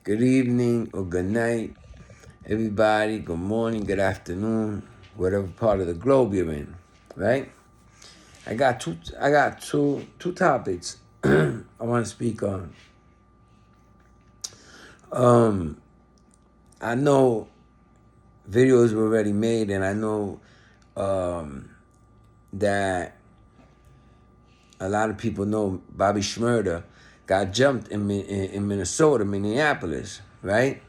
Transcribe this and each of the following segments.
Good evening or good night, everybody. Good morning, good afternoon, whatever part of the globe you're in, right? I got two topics I want to speak on. I know videos were already made, and I know that a lot of people know Bobby Shmurda got jumped in Minnesota, Minneapolis, right?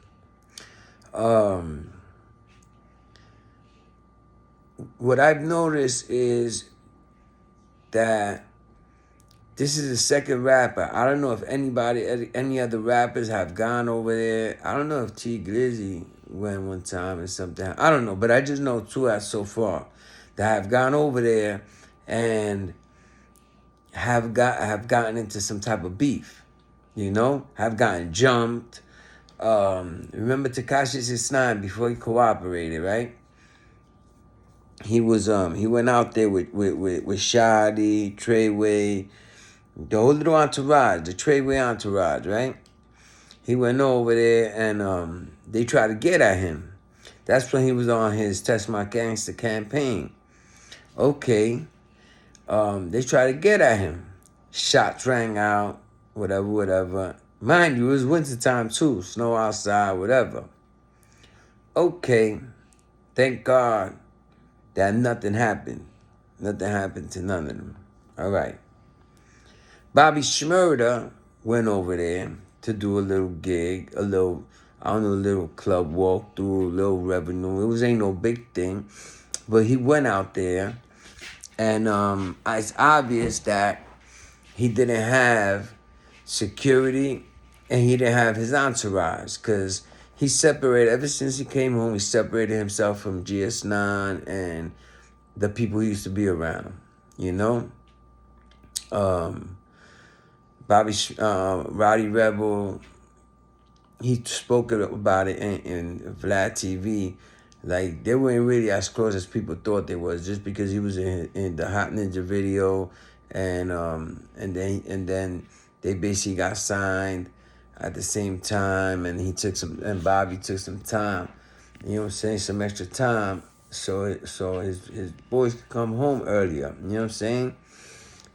What I've noticed is that this is the second rapper. I don't know if any other rappers have gone over there. I don't know if T Glizzy went one time or something. I don't know, but I just know two as so far that have gone over there and have gotten into some type of beef. Have gotten jumped. Remember Tekashi 6ix9ine before he cooperated, right? He went out there with Shadi, Treyway, the whole little entourage, the Treyway entourage, right? He went over there and they tried to get at him. That's when he was on his Test My Gangster campaign. Okay. They tried to get at him. Shots rang out, whatever. Mind you, it was wintertime too, snow outside, whatever. Okay. Thank God that nothing happened. Nothing happened to none of them. All right. Bobby Shmurda went over there to do a little gig, a little club walkthrough, a little revenue. Ain't no big thing. But he went out there, and it's obvious that he didn't have security and he didn't have his entourage, because he separated, ever since he came home, he separated himself from GS9 and the people who used to be around him, Roddy Rebel, he spoke about it in Vlad TV. Like, they weren't really as close as people thought they was, just because he was in the Hot Ninja video, and then they basically got signed at the same time, and Bobby took some time, some extra time, so his boys could come home earlier,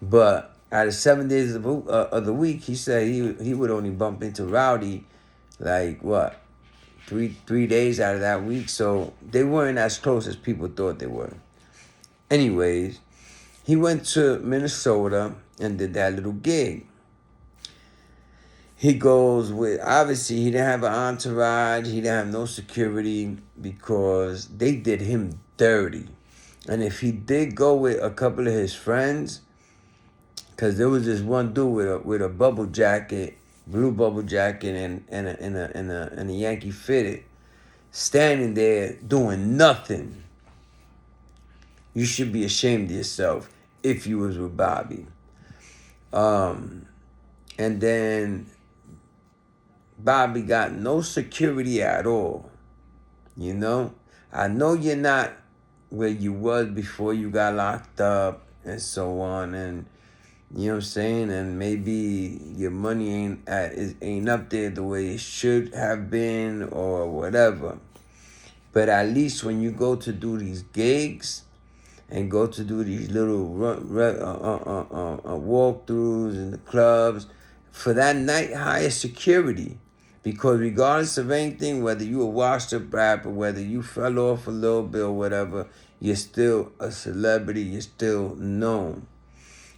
But out of 7 days of the week, he said he would only bump into Rowdy, like what, three days out of that week. So they weren't as close as people thought they were. Anyways, he went to Minnesota and did that little gig. He goes with, obviously he didn't have an entourage, he didn't have no security, because they did him dirty. And if he did go with a couple of his friends, because there was this one dude with a bubble jacket, blue bubble jacket, and a Yankee fitted, standing there doing nothing. You should be ashamed of yourself if you was with Bobby. And then Bobby got no security at all. I know you're not where you was before you got locked up and so on, and and maybe your money ain't up there the way it should have been or whatever. But at least when you go to do these gigs and go to do these little walkthroughs in the clubs, for that night, hire security. Because regardless of anything, whether you a washed up rapper, whether you fell off a little bit or whatever, you're still a celebrity, you're still known.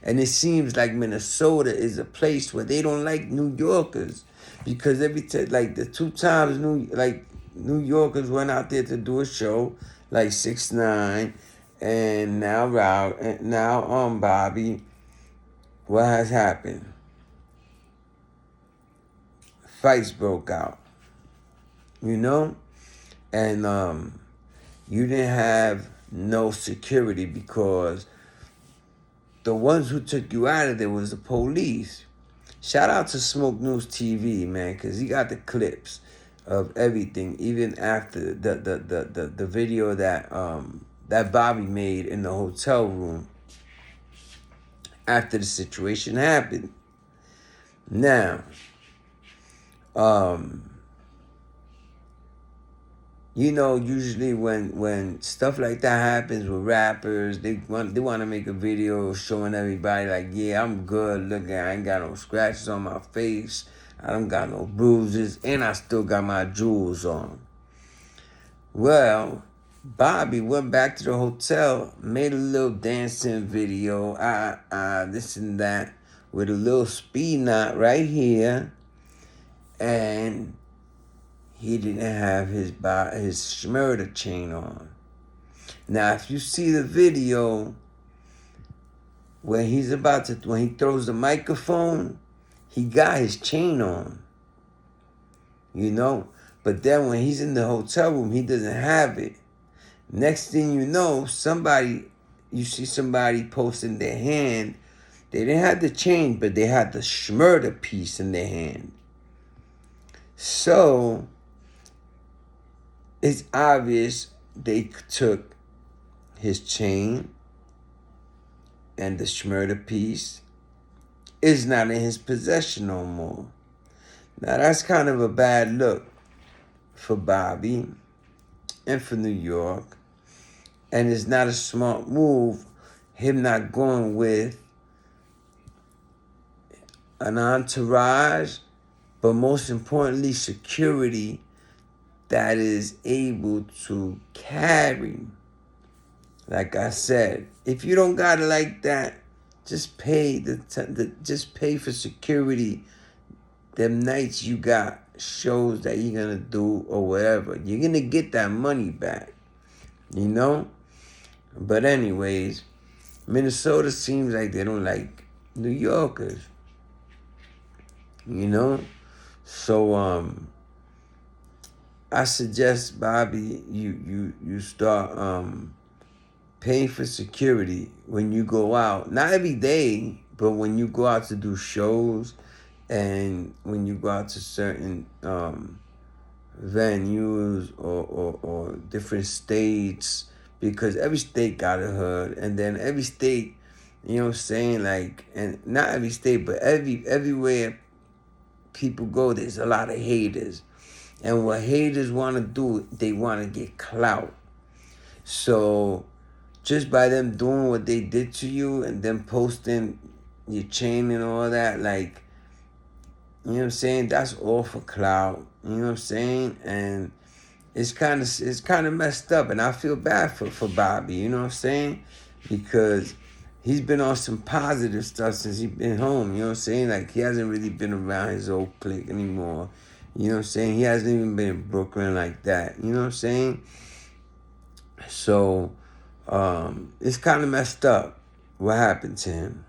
And it seems like Minnesota is a place where they don't like New Yorkers, because every time, like the two times New Yorkers went out there to do a show, like 6ix9ine and now Bobby, what has happened? Fights broke out, and you didn't have no security, because the ones who took you out of there was the police. Shout out to Smoke News TV, man, because he got the clips of everything, even after the video that Bobby made in the hotel room after the situation happened. Now, you know, usually when stuff like that happens with rappers, they want to make a video showing everybody like, yeah, I'm good. Look, I ain't got no scratches on my face. I don't got no bruises, and I still got my jewels on. Well, Bobby went back to the hotel, made a little dancing video, this and that, with a little speed knot right here, and he didn't have his Shmurda chain on. Now, if you see the video when when he throws the microphone, he got his chain on, you know. But then when he's in the hotel room, he doesn't have it. Next thing you know, you see somebody posting their hand. They didn't have the chain, but they had the Shmurda piece in their hand. So it's obvious they took his chain, and the Shmurda piece is not in his possession no more. Now that's kind of a bad look for Bobby and for New York. And it's not a smart move, him not going with an entourage, but most importantly, security that is able to carry. Like I said, if you don't got it like that, just pay just pay for security. Them nights you got shows that you're gonna do or whatever, you're gonna get that money back, you know. But anyways, Minnesota seems like they don't like New Yorkers, you know. So I suggest, Bobby, you start paying for security when you go out. Not every day, but when you go out to do shows and when you go out to certain venues or different states, because every state got a hood, and then every state, you know what I'm saying, like, and not every state, but everywhere people go, there's a lot of haters. And what haters want to do, they want to get clout. So just by them doing what they did to you and them posting your chain and all that, like, you know what I'm saying, that's all for clout. You know what I'm saying? And it's kind of messed up, and I feel bad for Bobby, you know what I'm saying? Because he's been on some positive stuff since he's been home, you know what I'm saying? Like, he hasn't really been around his old clique anymore. You know what I'm saying? He hasn't even been in Brooklyn like that. You know what I'm saying? So it's kind of messed up what happened to him.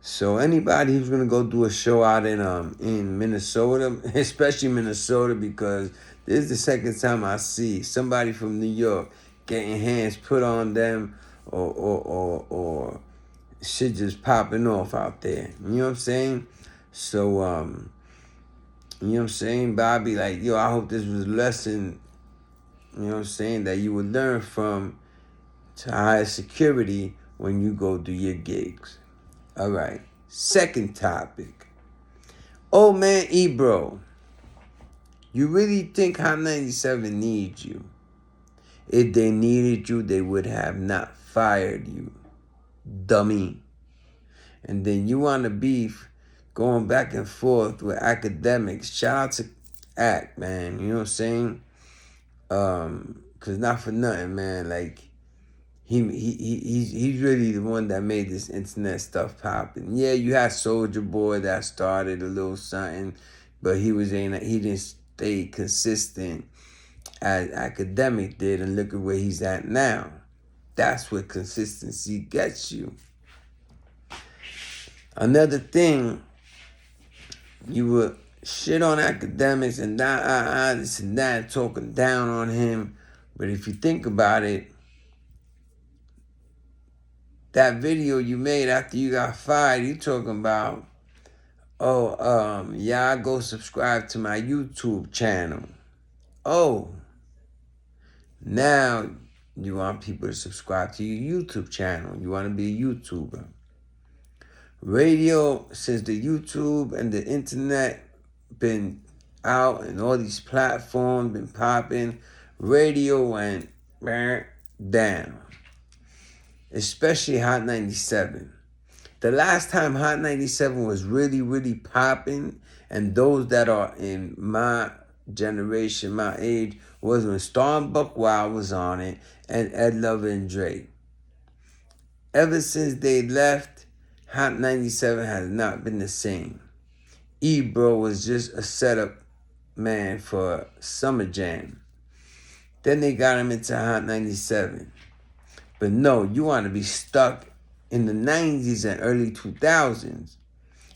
So anybody who's gonna go do a show out in Minnesota, especially Minnesota, because this is the second time I see somebody from New York getting hands put on them or shit just popping off out there. You know what I'm saying? So you know what I'm saying, Bobby, like, yo, I hope this was a lesson, you know what I'm saying, that you would learn from, to hire security when you go do your gigs. All right. Second topic. Ol'man Ebro. You really think Hot 97 needs you? If they needed you, they would have not fired you. Dummy. And then you want to beef going back and forth with academics. Shout out to Act, man. You know what I'm saying? Cause not for nothing, man. Like, he's really the one that made this internet stuff popping. Yeah, you had Soulja Boy that started a little something, but he didn't stay consistent as Academic did, and look at where he's at now. That's what consistency gets you. Another thing, you would shit on Academics and this and that, talking down on him. But if you think about it, that video you made after you got fired, you talking about, y'all go subscribe to my YouTube channel. Oh, now you want people to subscribe to your YouTube channel. You want to be a YouTuber. Radio, since the YouTube and the internet been out and all these platforms been popping. Radio went down. Especially Hot 97. The last time Hot 97 was really, really popping, and those that are in my generation, my age, was when Star and Buck Wild was on it, and Ed Lover and Drake. Ever since they left, Hot 97 has not been the same. Ebro was just a setup man for Summer Jam. Then they got him into Hot 97. But no, you want to be stuck in the 90s and early 2000s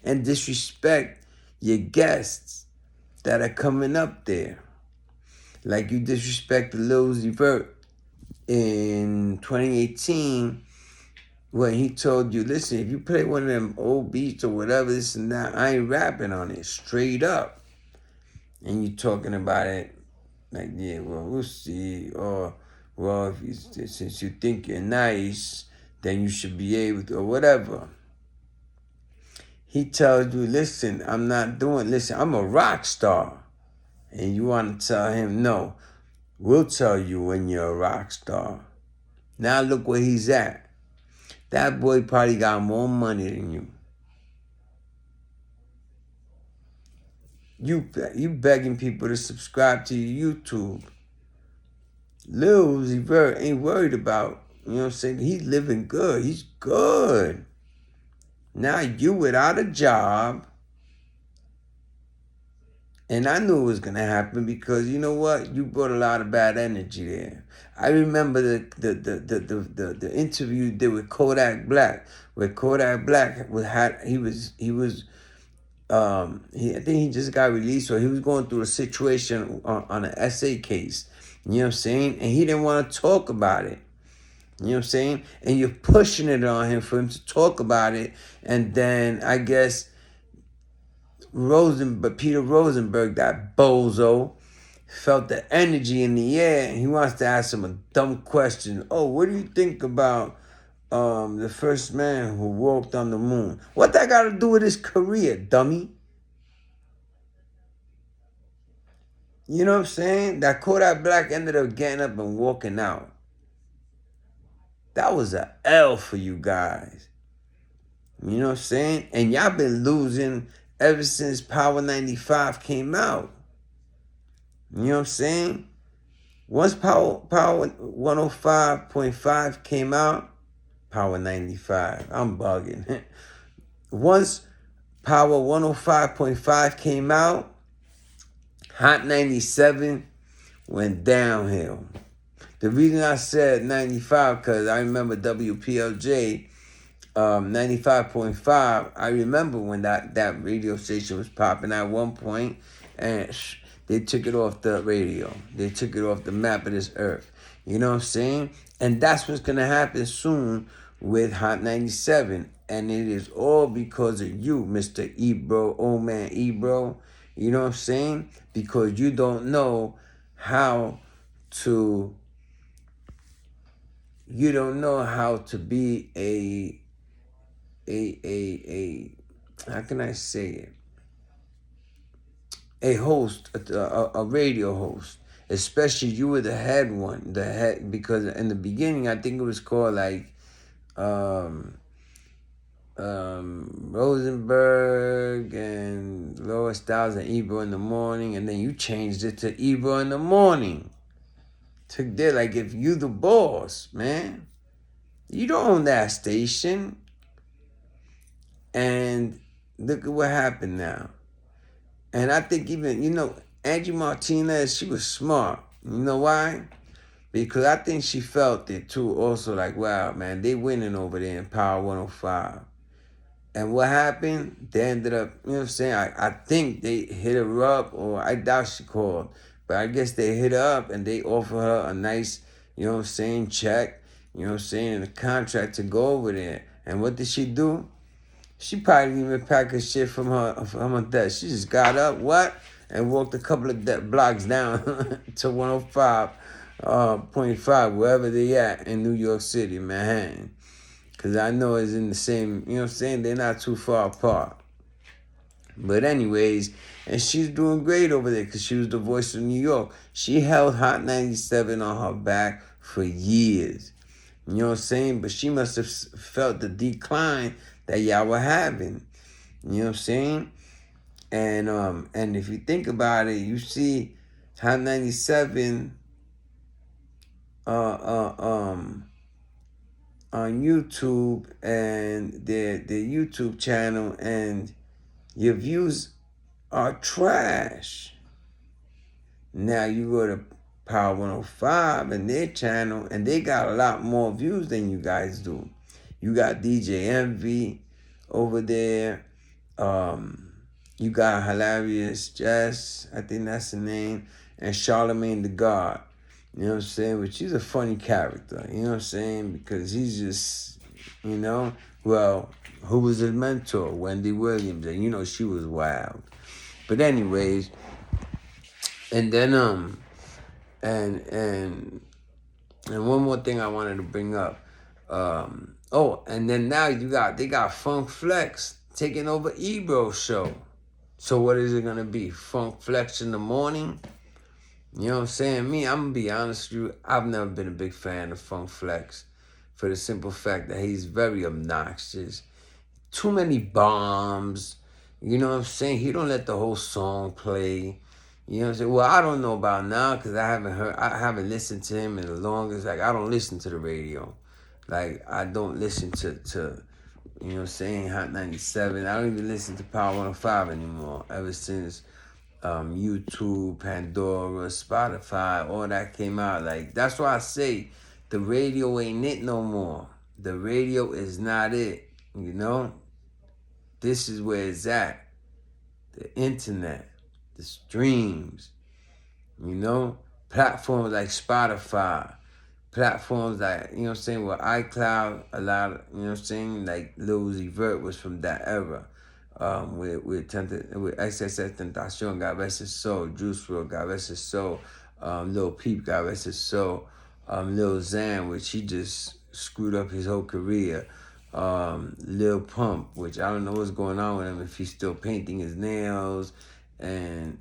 and disrespect your guests that are coming up there. Like you disrespect Lil Uzi Vert in 2018 when he told you, listen, if you play one of them old beats or whatever, this and that, I ain't rapping on it, straight up. And you talking about it like, yeah, well, we'll see. Or, well, since you think you're nice, then you should be able to, or whatever. He tells you, listen, I'm a rock star. And you want to tell him, no, we'll tell you when you're a rock star. Now look where he's at. That boy probably got more money than you. You begging people to subscribe to your YouTube. Lil Uzi Vert ain't worried about, you know what I'm saying? He's living good. He's good. Now you without a job. And I knew it was gonna happen because you know what? You brought a lot of bad energy there. I remember the interview you did with Kodak Black, where Kodak Black I think he just got released, or he was going through a situation on an essay case. You know what I'm saying? And he didn't want to talk about it. You know what I'm saying? And you're pushing it on him for him to talk about it. And then I guess Peter Rosenberg, that bozo, felt the energy in the air, and he wants to ask him a dumb question. Oh, what do you think about the first man who walked on the moon? What that got to do with his career, dummy? You know what I'm saying? That Kodak Black ended up getting up and walking out. That was a L for you guys. You know what I'm saying? And y'all been losing ever since Power 95 came out. You know what I'm saying? Once Power 105.5 came out, Power 95, I'm bugging. Once Power 105.5 came out, Hot 97 went downhill. The reason I said 95, because I remember WPLJ 95.5. I remember when that radio station was popping at one point, and they took it off the radio. They took it off the map of this earth. You know what I'm saying? And that's what's going to happen soon with Hot 97. And it is all because of you, Mr. Ebro, Ol'man Ebro. You know what I'm saying? Because you don't know how to be a how can I say it? A host, a radio host. Especially you were the head one, because in the beginning I think it was called like Rosenberg and Lois Styles and Ebro in the morning, and then you changed it to Ebro in the morning. Took there like if you the boss, man. You don't own that station. And look at what happened now. And I think even, Angie Martinez, she was smart. You know why? Because I think she felt it too also, like, wow, man, they winning over there in Power 105. And what happened? They ended up, you know what I'm saying? I think they hit her up, or I doubt she called. But I guess they hit her up and they offered her a nice, you know what I'm saying, check, you know what I'm saying, and a contract to go over there. And what did she do? She probably didn't even pack her shit from her desk. She just got up, and walked a couple of blocks down to 105.5, wherever they at in New York City, Manhattan. Because I know it's in the same, you know what I'm saying? They're not too far apart. But anyways, and she's doing great over there because she was the voice of New York. She held Hot 97 on her back for years. You know what I'm saying? But she must have felt the decline that y'all were having. You know what I'm saying? And if you think about it, you see Hot 97 on YouTube and their YouTube channel, and your views are trash. Now you go to Power 105 and their channel, and they got a lot more views than you guys do. You got DJ Envy over there. You got Hilarious Jess, I think that's the name, and Charlemagne the God. You know what I'm saying? But she's a funny character. You know what I'm saying? Because he's just, well, who was his mentor? Wendy Williams. And she was wild. But anyways, and then and one more thing I wanted to bring up. And then now they got Funk Flex taking over Ebro's show. So what is it gonna be? Funk Flex in the morning? You know what I'm saying? I'm gonna be honest with you, I've never been a big fan of Funk Flex for the simple fact that he's very obnoxious. Too many bombs. You know what I'm saying? He don't let the whole song play. You know what I'm saying? Well, I don't know about now because I haven't listened to him in the longest. Like, I don't listen to the radio. Like, I don't listen to you know what I'm saying, Hot 97. I don't even listen to Power 105 anymore. Ever since YouTube, Pandora, Spotify, all that came out. Like, that's why I say the radio ain't it no more. The radio is not it, This is where it's at. The internet, the streams, platforms like Spotify, platforms like, with iCloud, a lot of, like Lil Uzi Vert was from that era. With XXX Tentacion, God rest his soul, Juice WRLD, God rest his soul, Lil Peep, God rest his soul, Lil Xan, which he just screwed up his whole career. Lil Pump, which I don't know what's going on with him, if he's still painting his nails and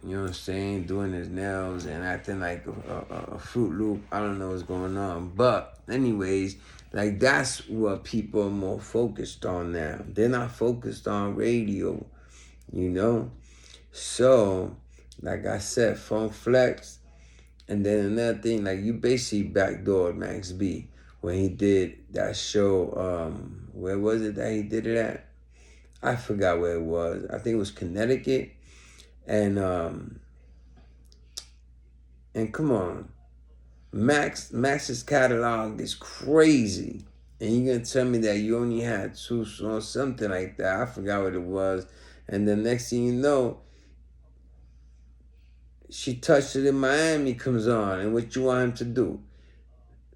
you know what I'm saying, doing his nails and acting like a Fruit Loop. I don't know what's going on. But anyways, like, that's what people are more focused on now. They're not focused on radio, So, like I said, Funk Flex. And then another thing, like, you basically backdoored Max B when he did that show. Where was it that he did it at? I forgot where it was. I think it was Connecticut. And come on, Max's catalog is crazy. And you're gonna tell me that you only had 2 songs, something like that. I forgot what it was. And the next thing you know, She Touched It in Miami comes on. And what you want him to do?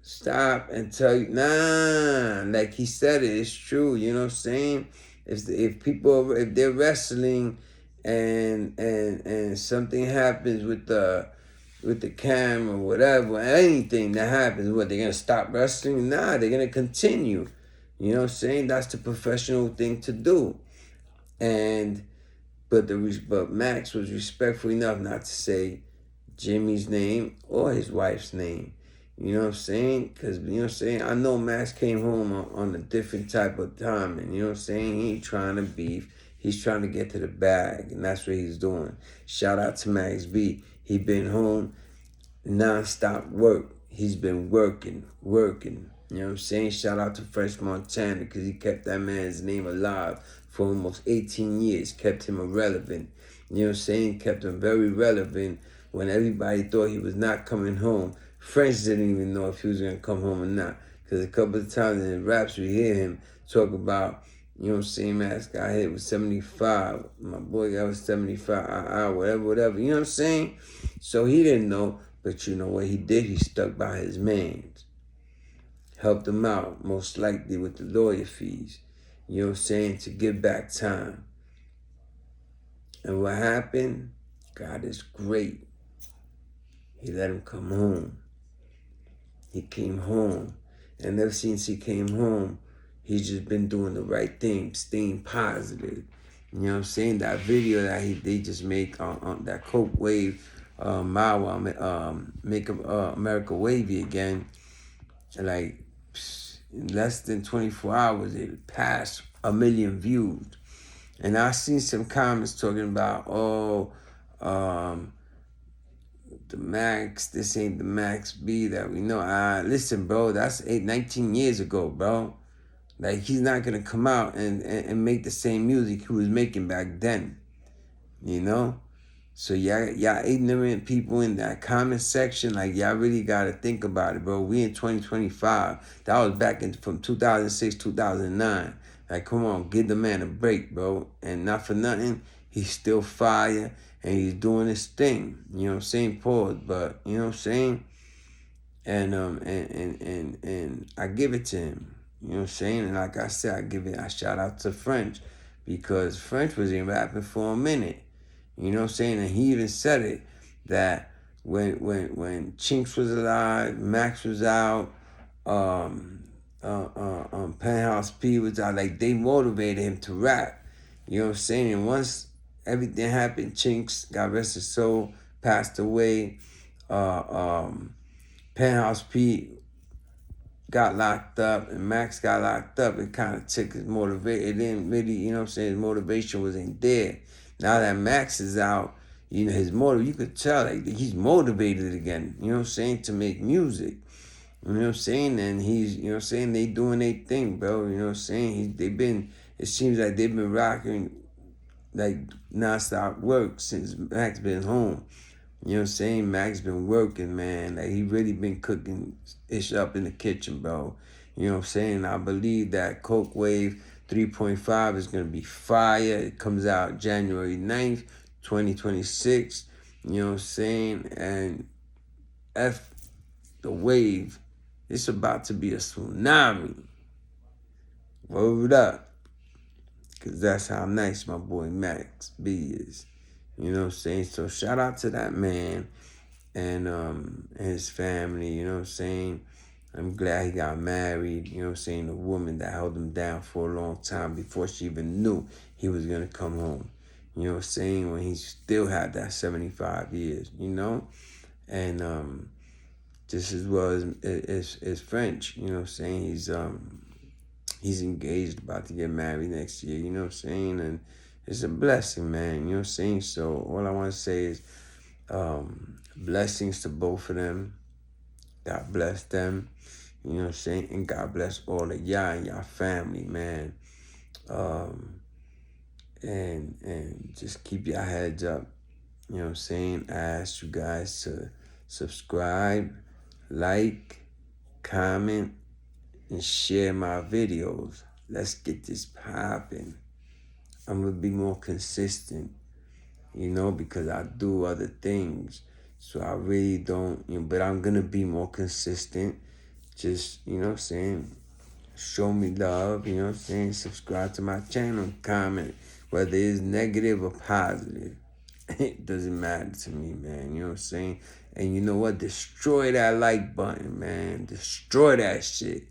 Stop and tell you, nah, like he said it's true, you know what I'm saying? If they're wrestling and something happens with the camera, whatever, anything that happens, what, they're gonna stop wrestling? Nah, they're gonna continue. You know what I'm saying? That's the professional thing to do. But Max was respectful enough not to say Jimmy's name or his wife's name. You know what I'm saying? Because, you know what I'm saying, I know Max came home on a different type of time. And, you know what I'm saying, he ain't trying to beef. He's trying to get to the bag. And that's what he's doing. Shout out to Max B. He been home, non-stop work. He's been working. You know what I'm saying? Shout out to Fresh Montana because he kept that man's name alive for almost 18 years. Kept him irrelevant. You know what I'm saying? Kept him very relevant when everybody thought he was not coming home. French didn't even know if he was going to come home or not. Because a couple of times in the raps we hear him talk about, you know what I'm saying, Max got hit with 75. My boy got with 75, whatever. You know what I'm saying? So he didn't know. But you know what he did? He stuck by his mans. Helped him out, most likely with the lawyer fees. You know what I'm saying? To give back time. And what happened? God is great. He let him come home. He came home. And ever since he came home, he's just been doing the right thing, staying positive. You know what I'm saying? That video that they just made on that Coke Wave, Mawa, make America wavy again. Like in less than 24 hours, it passed 1 million views. And I seen some comments talking about, the Max, this ain't the Max B that we know. Listen, bro, that's 19 years ago, bro. Like, he's not gonna come out and make the same music he was making back then, you know? So y'all ignorant people in that comment section, like, y'all really gotta think about it, bro. We in 2025. That was back from 2006, 2009. Like, come on, give the man a break, bro. And not for nothing, he's still fire and he's doing his thing. You know what I'm saying? Pause, but you know what I'm saying? And I give it to him. You know what I'm saying? And like I said, I shout out to French, because French was in rapping for a minute. You know what I'm saying? And he even said it, that when Chinks was alive, Max was out, Penthouse P was out, like, they motivated him to rap. You know what I'm saying? And once everything happened, Chinks, God rest his soul, passed away. Penthouse P got locked up and Max got locked up. It kind of took his motivation. It didn't really, you know what I'm saying, his motivation wasn't there. Now that Max is out, you know, you could tell, like, he's motivated again, you know what I'm saying, to make music. You know what I'm saying? And he's, you know what I'm saying, they doing their thing, bro. You know what I'm saying? It seems like they've been rocking, like, nonstop work since Max been home. You know what I'm saying? Max been working, man. Like, he really been cooking ish up in the kitchen, bro. You know what I'm saying? I believe that Coke Wave 3.5 is going to be fire. It comes out January 9th, 2026. You know what I'm saying? And the wave, it's about to be a tsunami. Word up. Because that's how nice my boy Max B is. You know what I'm saying? So shout out to that man and his family, you know what I'm saying? I'm glad he got married, you know what I'm saying? A woman that held him down for a long time before she even knew he was gonna come home. You know what I'm saying? When he still had that 75 years, you know? And just as well as French, you know what I'm saying? He's engaged, about to get married next year, you know what I'm saying? And it's a blessing, man, you know what I'm saying? So all I want to say is blessings to both of them. God bless them, you know what I'm saying? And God bless all of y'all and y'all family, man. And just keep your heads up, you know what I'm saying? I ask you guys to subscribe, like, comment, and share my videos. Let's get this popping. I'm gonna be more consistent, you know, because I do other things. So I really don't, you know, but I'm gonna be more consistent. Just, you know what I'm saying, show me love, you know what I'm saying, subscribe to my channel, comment, whether it's negative or positive. It doesn't matter to me, man, you know what I'm saying? And you know what? Destroy that like button, man. Destroy that shit.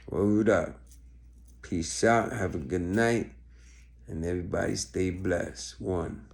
Word up. Peace out. Have a good night. And everybody stay blessed. One.